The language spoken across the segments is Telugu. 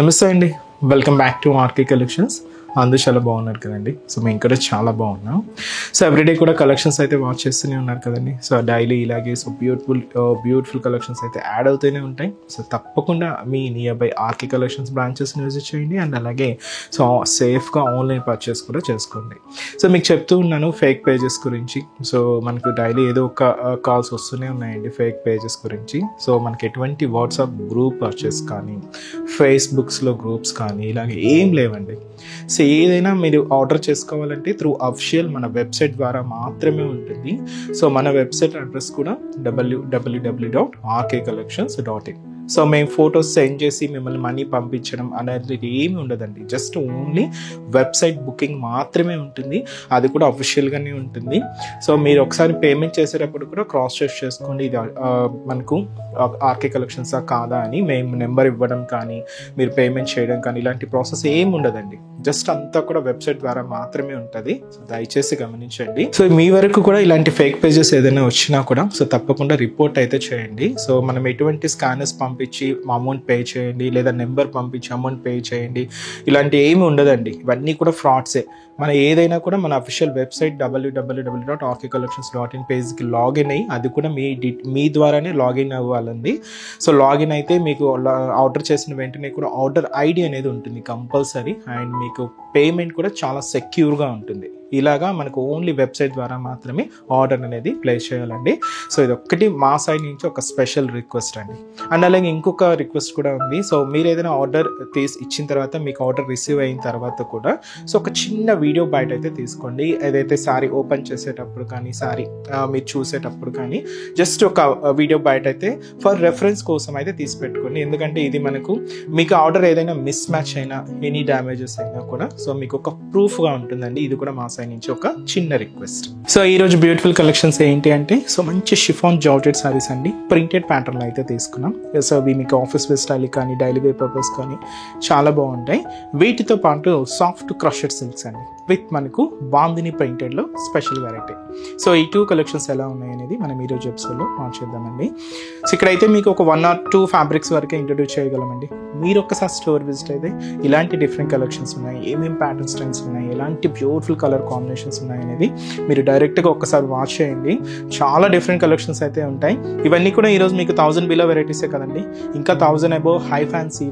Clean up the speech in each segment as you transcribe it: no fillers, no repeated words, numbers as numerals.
నమస్తే అండి. Welcome back to RK collections. అందరూ చాలా బాగున్నారు కదండి. సో మేము కూడా చాలా బాగున్నాం. సో ఎవ్రీడే కూడా కలెక్షన్స్ అయితే వాచ్ చేస్తూనే ఉన్నారు కదండి. సో డైలీ ఇలాగే సో బ్యూటిఫుల్ కలెక్షన్స్ అయితే యాడ్ అవుతూనే ఉంటాయి. సో తప్పకుండా మీ నియర్ బై ఆర్కే కలెక్షన్స్ బ్రాంచెస్ని విజిట్ చేయండి అండ్ అలాగే సో సేఫ్గా ఆన్లైన్ పర్చేస్ కూడా చేసుకోండి. సో మీకు చెప్తూ ఉన్నాను ఫేక్ పేజెస్ గురించి. సో మనకు డైలీ ఏదో ఒక కాల్స్ వస్తూనే ఉన్నాయండి ఫేక్ పేజెస్ గురించి. సో మనకి ఎటువంటి వాట్సాప్ గ్రూప్ పర్చేస్ కానీ ఫేస్బుక్స్లో గ్రూప్స్ కానీ ఇలాగే ఏం లేవండి. సో ఏదైనా మీరు ఆర్డర్ చేసుకోవాలంటే త్రూ అఫిషియల్ మన వెబ్సైట్ ద్వారా మాత్రమే ఉంటుంది. సో మన వెబ్సైట్ అడ్రస్ కూడా www.rkcollections.in. సో మేము ఫొటోస్ సెండ్ చేసి మిమ్మల్ని మనీ పంపించడం అనేది ఏమి ఉండదండి. జస్ట్ ఓన్లీ వెబ్సైట్ బుకింగ్ మాత్రమే ఉంటుంది. అది కూడా అఫిషియల్గానే ఉంటుంది. సో మీరు ఒకసారి పేమెంట్ చేసేటప్పుడు కూడా క్రాస్ చెక్ చేసుకోండి ఇది మనకు ఆర్కే కలెక్షన్సా కాదా అని. మేము నెంబర్ ఇవ్వడం కానీ మీరు పేమెంట్ చేయడం కానీ ఇలాంటి ప్రాసెస్ ఏమి ఉండదండి. జస్ట్ అంతా కూడా వెబ్సైట్ ద్వారా మాత్రమే ఉంటుంది. సో దయచేసి గమనించండి. సో మీ వరకు కూడా ఇలాంటి ఫేక్ పేజెస్ ఏదైనా వచ్చినా కూడా సో తప్పకుండా రిపోర్ట్ అయితే చేయండి. సో మనం ఎటువంటి స్కానర్స్ పంపించి అమౌంట్ పే చేయండి లేదా నెంబర్ పంపించి అమౌంట్ పే చేయండి ఇలాంటి ఏమి ఉండదండి. ఇవన్నీ కూడా ఫ్రాడ్సే. మన ఏదైనా కూడా మన అఫీషియల్ వెబ్సైట్ www.rkcollections.in పేజ్కి లాగిన్ అయ్యి అది కూడా మీ ద్వారానే లాగిన్ అవ్వాలండి. సో లాగిన్ అయితే మీకు ఆర్డర్ చేసిన వెంటనే కూడా ఆర్డర్ ఐడి అనేది ఉంటుంది కంపల్సరీ అండ్ మీకు పేమెంట్ కూడా చాలా సెక్యూర్గా ఉంటుంది. ఇలాగా మనకు ఓన్లీ వెబ్సైట్ ద్వారా మాత్రమే ఆర్డర్ అనేది ప్లేస్ చేయాలండి. సో ఇది ఒక్కటి మా సైడ్ నుంచి ఒక స్పెషల్ రిక్వెస్ట్ అండి. అండ్ అలాగే ఇంకొక రిక్వెస్ట్ కూడా ఉంది. సో మీరు ఏదైనా ఆర్డర్ ఇచ్చిన తర్వాత మీకు ఆర్డర్ రిసీవ్ అయిన తర్వాత కూడా సో ఒక చిన్న వీడియో బయట అయితే తీసుకోండి. ఏదైతే శారీ ఓపెన్ చేసేటప్పుడు కానీ శారీ మీరు చూసేటప్పుడు కానీ జస్ట్ ఒక వీడియో బయట అయితే ఫర్ రెఫరెన్స్ కోసం అయితే తీసి పెట్టుకోండి. ఎందుకంటే ఇది మనకు మీకు ఆర్డర్ ఏదైనా మిస్ మ్యాచ్ అయినా ఎనీ డ్యామేజెస్ అయినా కూడా సో మీకు ఒక ప్రూఫ్గా ఉంటుందండి. ఇది కూడా మా సైడ్ నుంచి ఒక చిన్న రిక్వెస్ట్. సో ఈ రోజు బ్యూటిఫుల్ కలెక్షన్స్ ఏంటి అంటే సో మంచి షిఫాన్ జార్జెట్ సారీస్ అండి. ప్రింటెడ్ ప్యాటర్న్ అయితే తీసుకున్నాం. సో అవి మీకు ఆఫీస్ వేర్ స్టైల్ కానీ డైలీ వేర్ పర్పస్ కానీ చాలా బాగుంటాయి. వీటితో పాటు సాఫ్ట్ క్రషెడ్ సిల్క్స్ అండి విత్ మనకు బాందిని ప్రింటెడ్లో స్పెషల్ వెరైటీ. సో ఈ 2 కలెక్షన్స్ ఎలా ఉన్నాయి అనేది మనం ఈరోజు ఎపిసోడ్లో లాంచ్ చేద్దామండి. సో ఇక్కడైతే మీకు ఒక 1 or 2 ఫ్యాబ్రిక్స్ వరకే ఇంట్రొడ్యూస్ చేయగలమండి. మీరు ఒక్కసారి స్టోర్ విజిట్ అయితే ఇలాంటి డిఫరెంట్ కలెక్షన్స్ ఉన్నాయి, ఏమేమి ప్యాటర్న్ స్టైల్స్ ఉన్నాయి, ఎలాంటి బ్యూటిఫుల్ కలర్ కాంబినేషన్స్ ఉన్నాయి అనేది మీరు డైరెక్ట్గా ఒక్కసారి వాచ్ చేయండి. చాలా డిఫరెంట్ కలెక్షన్స్ అయితే ఉంటాయి. ఇవన్నీ కూడా ఈరోజు మీకు 1000 బిలో వెరైటీసే కదండి. ఇంకా 1000 అబోవ్ హై ఫ్యాన్సీ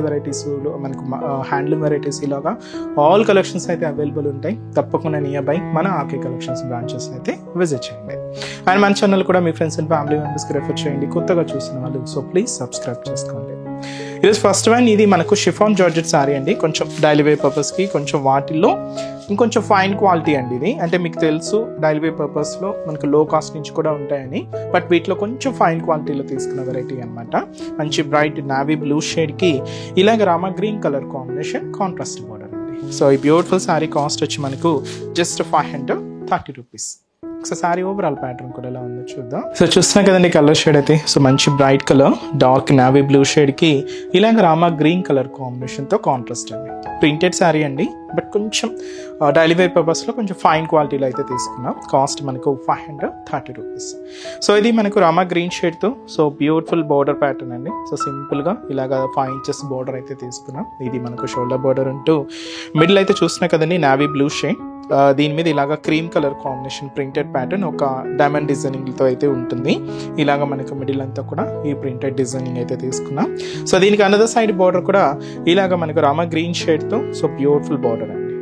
వెరైటీస్ మనకు హ్యాండ్లూమ్ వెరైటీస్ ఇలాగా ఆల్ కలెక్షన్స్ అయితే అవైలబుల్ ఉంటాయి. తప్పకుండా నియర్ బై మన ఆర్కే కలెక్షన్స్ బ్రాంచెస్ అయితే విజిట్ చేయండి. అండ్ మన ఛానల్ కూడా మీ ఫ్రెండ్స్ అండ్ ఫ్యామిలీ మెంబర్స్కి రెఫర్ చేయండి. కొత్తగా చూసిన వాళ్ళు సో ప్లీజ్ సబ్స్క్రైబ్ చేసుకోండి. ఈరోజు ఫస్ట్ వన్ ఇది మనకు షిఫాన్ జార్జెట్ సారీ అండి. కొంచెం డైలీ వేర్ పర్పస్కి కొంచెం వాటిల్లో ఇంకొంచెం ఫైన్ క్వాలిటీ అండి ఇది. అంటే మీకు తెలుసు డైలీ వేర్ పర్పస్లో మనకు లో కాస్ట్ నుంచి కూడా ఉంటాయని, బట్ వీటిలో కొంచెం ఫైన్ క్వాలిటీలో తీసుకున్న వెరైటీ అనమాట. మంచి బ్రైట్ నావీ బ్లూ షేడ్కి ఇలాగ rama green colour combination contrast border అండి. సో ఈ బ్యూటిఫుల్ సారీ కాస్ట్ వచ్చి మనకు just 530 rupees. So sari overall pattern కూడా ఎలా ఉందో చూద్దాం. సో చూస్తున్నా కదండి కలర్ షేడ్ అయితే సో మంచి bright colour dark navy blue షేడ్కి ఇలాగ రామా గ్రీన్ కలర్ కాంబినేషన్తో కాంట్రాస్ట్ అండి. ప్రింటెడ్ శారీ అండి, బట్ కొంచెం డైలీ వేర్ పర్పస్లో కొంచెం ఫైన్ క్వాలిటీలో అయితే తీసుకున్నాం. కాస్ట్ మనకు 530 రూపీస్. సో ఇది మనకు రామా గ్రీన్ షేడ్తో సో బ్యూటిఫుల్ బోర్డర్ ప్యాటర్న్ అండి. సో సింపుల్గా ఇలాగ 5 inches బోర్డర్ అయితే తీసుకున్నాం. ఇది మనకు షోల్డర్ బోర్డర్ ఉంటూ మిడిల్ అయితే చూస్తున్నా కదండి నావీ బ్లూ షేడ్. దీని మీద ఇలాగ cream colour combination printed pattern ఒక డైమండ్ డిజైనింగ్తో అయితే ఉంటుంది. ఇలాగ మనకు మిడిల్ అంతా కూడా ఈ ప్రింటెడ్ డిజైనింగ్ అయితే తీసుకున్నాం. సో దీనికి అనదర్ సైడ్ బార్డర్ కూడా ఇలాగ మనకు రామా గ్రీన్ షేడ్తో సో బ్యూటిఫుల్ బార్డర్ అండి.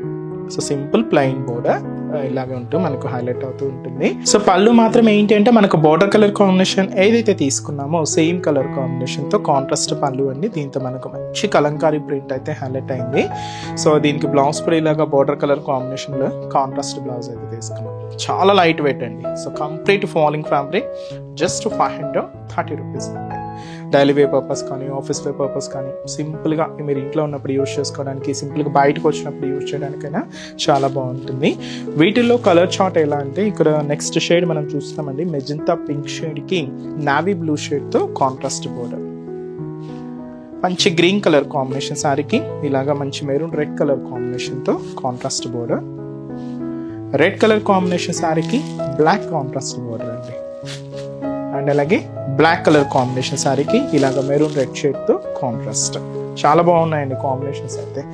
సో సింపుల్ ప్లెయిన్ బోర్డర్ ఇలాగే ఉంటూ మనకు హైలైట్ అవుతూ ఉంటుంది. సో పళ్ళు మాత్రం ఏంటి అంటే మనకు బోర్డర్ కలర్ కాంబినేషన్ ఏదైతే తీసుకున్నామో సేమ్ కలర్ కాంబినేషన్ తో కాంట్రాస్ట్ పళ్ళు అండి. దీంతో మనకు మంచి కలంకారీ ప్రింట్ అయితే హైలైట్ అయింది. సో దీనికి బ్లౌజ్ కూడా ఇలాగా బోర్డర్ కలర్ కాంబినేషన్ లో కాంట్రాస్ట్ బ్లౌజ్ అయితే తీసుకున్నాం. చాలా లైట్ వెయిట్ అండి. So complete falling fabric just 530 rupees అండి. డైలీ వేర్ పర్పస్ కానీ ఆఫీస్ వేర్ పర్పస్ కానీ సింపుల్గా మీరు ఇంట్లో ఉన్నప్పుడు యూజ్ చేసుకోవడానికి సింపుల్గా బయటకు వచ్చినప్పుడు యూజ్ చేయడానికైనా చాలా బాగుంటుంది. వీటిల్లో కలర్ చార్ట్ ఎలా అంటే ఇక్కడ నెక్స్ట్ షేడ్ మనం చూస్తామండి. మెజంతా పింక్ షేడ్కి నావీ బ్లూ షేడ్తో కాంట్రాస్ట్ బోర్డర్, మంచి గ్రీన్ కలర్ కాంబినేషన్ శారీకి ఇలాగా మంచి మెరూన్ రెడ్ కలర్ కాంబినేషన్తో contrast border, red colour combination శారీకి బ్లాక్ కాంట్రాస్ట్ బోర్డర్ అండి. అండ్ అలాగే బ్లాక్ కలర్ కాంబినేషన్ శారీకి ఇలాగ మెరూన్ రెడ్ షేడ్తో కాంట్రాస్ట్. చాలా బాగున్నాయండి కాంబినేషన్స్ అయితే.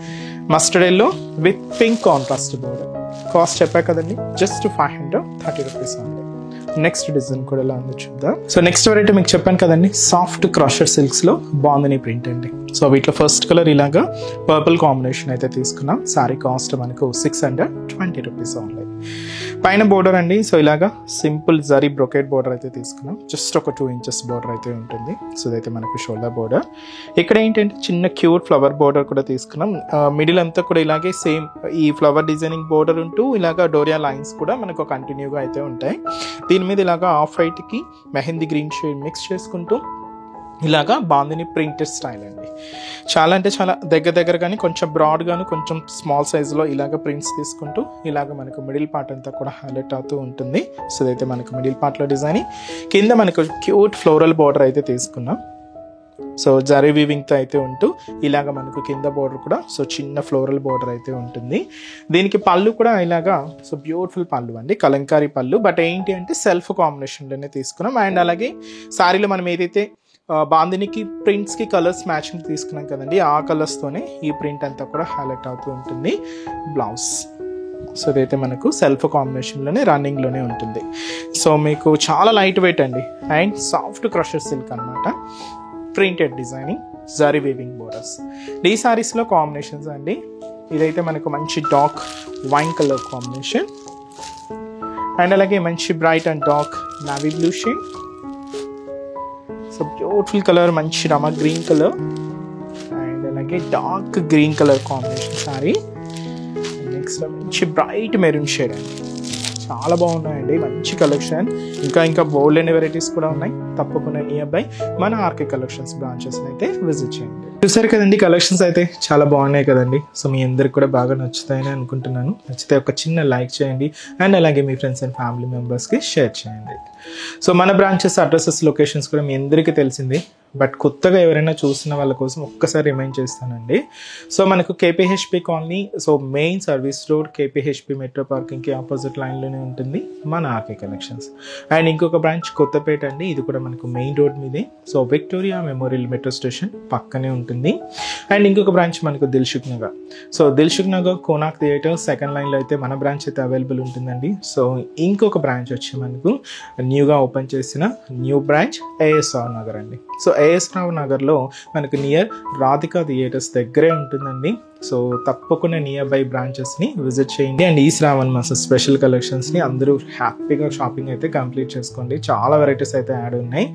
Mustard yellow with pink contrast border. Cost చెప్పా కదండి, జస్ట్ 530 రూపీస్ ఉంది. నెక్స్ట్ డిజైన్ కూడా ఎలా ఉందో చూద్దాం. సో నెక్స్ట్ వెరైటీ మీకు చెప్పాను కదండి, సాఫ్ట్ క్రాషర్ సిల్క్స్ లో బాగుందని ప్రింట్ అండి. సో వీటిలో ఫస్ట్ కలర్ ఇలాగా పర్పుల్ కాంబినేషన్ అయితే తీసుకున్నాం. సారీ కాస్ట్ మనకు 620 రూపీస్ ఉంది. పైన బోర్డర్ అండి, సో ఇలాగా సింపుల్ జరీ బ్రొకెట్ బోర్డర్ అయితే తీసుకున్నాం. జస్ట్ ఒక 2 ఇంచెస్ బోర్డర్ అయితే ఉంటుంది. సో ఇదైతే మనకు షోల్డర్ బోర్డర్. ఇక్కడ ఏంటంటే చిన్న క్యూట్ ఫ్లవర్ బోర్డర్ కూడా తీసుకున్నాం. మిడిల్ అంతా కూడా ఇలాగే సేమ్ ఈ ఫ్లవర్ డిజైనింగ్ బోర్డర్ ఉంటూ ఇలాగా డోరియా లైన్స్ కూడా మనకు కంటిన్యూగా అయితే ఉంటాయి. దీని మీద ఇలాగా ఆఫ్ వైట్ కి మెహందీ గ్రీన్ షేడ్ మిక్స్ చేసుకుంటూ ఇలాగా బాందిని ప్రింటెడ్ స్టైల్ అండి. చాలా అంటే చాలా దగ్గర కానీ కొంచెం బ్రాడ్ గాను కొంచెం స్మాల్ సైజులో ఇలాగ ప్రింట్స్ తీసుకుంటూ ఇలాగ మనకు మిడిల్ పార్ట్ అంతా కూడా హైలైట్ అవుతూ ఉంటుంది. సో ఇదైతే మనకు మిడిల్ పార్ట్లో డిజైన్, కింద మనకు క్యూట్ ఫ్లోరల్ బోర్డర్ అయితే తీసుకున్నాం. సో జరీ వీవింగ్తో అయితే ఉంటూ ఇలాగ మనకు కింద బోర్డర్ కూడా సో చిన్న ఫ్లోరల్ బోర్డర్ అయితే ఉంటుంది. దీనికి పళ్ళు కూడా ఇలాగా సో బ్యూటిఫుల్ పళ్ళు అండి, కలంకారీ పళ్ళు. బట్ ఏంటి అంటే సెల్ఫ్ కాంబినేషన్లోనే తీసుకున్నాం. అండ్ అలాగే శారీలో మనం ఏదైతే బాందినికి ప్రింట్స్కి కలర్స్ మ్యాచింగ్ తీసుకున్నాం కదండి, ఆ కలర్స్తోనే ఈ ప్రింట్ అంతా కూడా హైలైట్ అవుతూ ఉంటుంది. బ్లౌజ్ సో ఇదైతే మనకు సెల్ఫ్ కాంబినేషన్లోనే రన్నింగ్లోనే ఉంటుంది. సో మీకు చాలా లైట్ వెయిట్ అండి అండ్ సాఫ్ట్ క్రషర్ సిల్క్ అనమాట. Printed designing zari weaving borders. ఈ సారీస్లో కాంబినేషన్స్ అండి, ఇదైతే మనకు మంచి dark wine colour combination and అలాగే మంచి bright and dark navy blue shade. So beautiful colour మంచి రమ గ్రీన్ కలర్ అండ్ అలాగే dark green colour combination sorry. Next మంచి బ్రైట్ మెరూన్ షేడ్ అండి, చాలా బాగున్నాయండి, మంచి కలెక్షన్. ఇంకా బోల్డ్ అండ్ వెరైటీస్ కూడా ఉన్నాయి. తప్పకుండా నియర్ బై మన ఆర్కే కలెక్షన్స్ బ్రాంచెస్ అయితే విజిట్ చేయండి. చూసారు కదండి, కలెక్షన్స్ అయితే చాలా బాగున్నాయి కదండి. సో మీ అందరికి కూడా బాగా నచ్చుతాయని అనుకుంటున్నాను. నచ్చితే ఒక చిన్న లైక్ చేయండి అండ్ అలాగే మీ ఫ్రెండ్స్ అండ్ ఫ్యామిలీ మెంబర్స్కి షేర్ చేయండి. సో మన బ్రాంచెస్ అడ్రసెస్ లొకేషన్స్ కూడా మీ అందరికీ తెలిసింది. బట్ కొత్తగా ఎవరైనా చూసిన వాళ్ళ కోసం ఒక్కసారి రిమైండ్ చేస్తానండి. సో మనకు KPHB colony, so main service road KPHB metro పార్కింగ్కి ఆపోజిట్ లైన్లోనే ఉంటుంది మన ఆర్కే కలెక్షన్స్. అండ్ ఇంకొక బ్రాంచ్ కొత్తపేట అండి, ఇది కూడా మనకు మెయిన్ రోడ్ మీదే. So Victoria Memorial metro station పక్కనే ఉంటుంది. అండ్ ఇంకొక బ్రాంచ్ మనకు Dilsukhnagar. So Dilsukhnagar Konark theatre second లైన్లో అయితే మన బ్రాంచ్ అయితే అవైలబుల్ ఉంటుందండి. సో ఇంకొక బ్రాంచ్ వచ్చి మనకు న్యూగా ఓపెన్ చేసిన న్యూ బ్రాంచ్ ఏఎస్ఆర్ నగర్ అండి. సో ఏఎస్ఆర్ నగర్లో మనకు నియర్ రాధికా థియేటర్స్ దగ్గరే ఉంటుందండి. సో తప్పకుండా నియర్ బై బ్రాంచెస్ని విజిట్ చేయండి. అండ్ ఈ శ్రావణ్ మాస స్పెషల్ కలెక్షన్స్ని అందరూ హ్యాపీగా షాపింగ్ అయితే కంప్లీట్ చేసుకోండి. చాలా వెరైటీస్ అయితే యాడ్ ఉన్నాయి.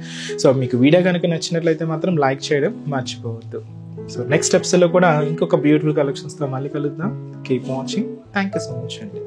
సో మీకు వీడియో కనుక నచ్చినట్లయితే మాత్రం లైక్ చేయడం మర్చిపోవద్దు. సో నెక్స్ట్ ఎపిసోడ్లో కూడా ఇంకొక బ్యూటిఫుల్ కలెక్షన్స్తో మళ్ళీ కలుద్దాం. Keep watching. Thank you so much అండి.